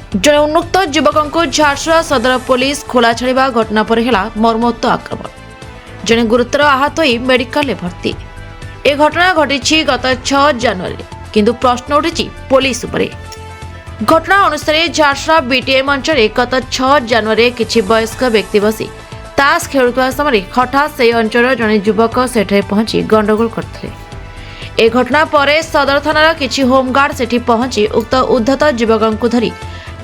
जड़े उन्मुक्त युवक को झारसुगुड़ा सदर पुलिस खोला छाड़ा घटना पर है मर्मोत्त आक्रमण। जड़े गुरुतर आहत हो मेडिकल भर्ती। ए घटना घटी गत 6 जनवरी किंतु प्रश्न उठी पुलिस उपरे। घटना अनुसार झारसुगुड़ा बीटीएम अंचल गत 6 जनवरी किसी वयस्क व्यक्ति बसी ताश खेलुवा समय हठात से अंचल जड़े युवक सेठे पहुंची गंडगोल करते। ए घटना पर सदर थानार किसी होमगार्ड सेठी पहुंची उक्त उद्धत युवक को धरी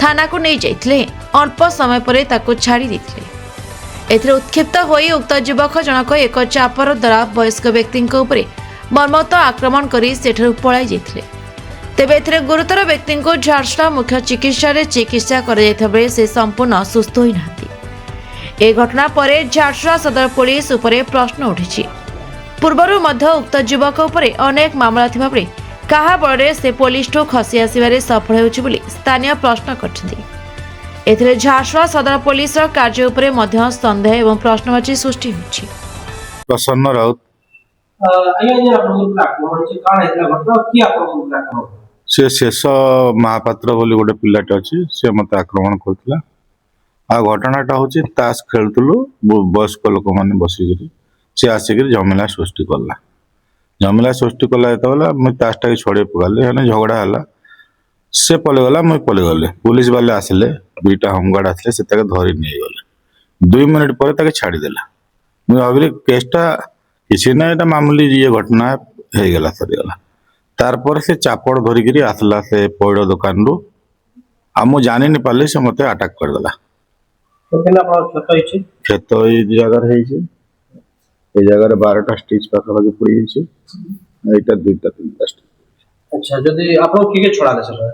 थाना को नहीं जाइथिले। अल्प समय पर ताको छाड़ी देथिले। एथिरे उत्क्षिप्त होई उक्त युवक जनक एक चापर द्वारा वयस्क व्यक्ति उपरे मर्मत आक्रमण करी सेठरू पलाई जाइथिले। तेबे एथिरे गुरुतर व्यक्ति को झारसुगुड़ा मुख्य चिकित्सा कराଯାଇଥିବା बेले से संपूर्ण सुस्थ होई नाहांती। ए घटना पर झारसुगुड़ा सदर पुलिस उपरे प्रश्न उठिछि। पूर्वरु मध्य उक्त युवक उपरे अनेक मामला थिबा बेले कहा बଳରେ से पुलिस ठू खसी आसबार सफल होउछि बोली स्थानीय प्रश्न करछथि। एथिरे झारसुगुड़ा सदर पुलिस कार्य उपरे मध्य संदेह एवं प्रश्नवाची सृष्टि होछि। प्रसन्न राउत से शेष महापात्र बोली गोटे पिलाटे अच्छी से मत आक्रमण करथिला। आ घटनाटा हूँ ताश खेलुलु वयस्क लोक मैंने बसिक सी आसिक झमेला सृष्टि कला। झमेला सृष्टि कला ये मुझे ताशटा के छड़े पकाली है झगड़ा है से पलैगला मुझे पलैगले पुलिस वाले आसिले दुईटा होमगार्ड आसिले से धरी नहीं गले 2 मिनिट पर छाड़देला। मुझे भाविली केसटा किसी ना ये मामूली ये घटना हो गला सरीगला। तार से चापड़ धरिकी आसला से पैड़ दुकान रू आ मु जानी नहीं पार्ली से मत अटैक करदेला। क्षत जगार जगार 12टा स्टिच पाखापाखि पड़ी जाइए 2टा 3टा स्टिच। अच्छा जदी आपन के छोड़ा दे सर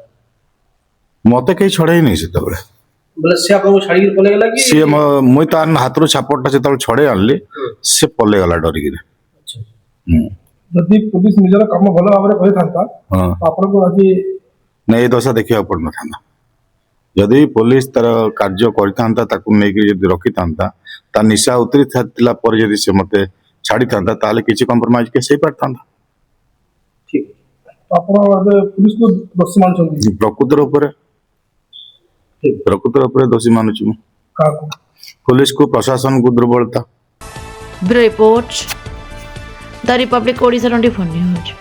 मते कई छड़े नहीं से तबले बोले से आपन को छाड़ी के पले गला कि से मुई तार हाथ रो छापटा से छड़े आनली से पले गला डरी गिरे। अच्छा जदि पुलिस निजर काम भल भाव कहि थांता आपन को आज नहीं दशा देखिया पड़ न था। जदि पुलिस तार कार्य करता ताकू नहीं रखी था निशा उतरी था पर यदि से मते छाड़ी था ताले किसी कंप्रोमाइज के सही पारता। ठीक आपन पुलिस को दोषी मानछन प्रकृतर ऊपर दोषी मानुची मु काको पुलिस को प्रशासन को दुर्बलता। Bureau report the Republic Odisha 24 news.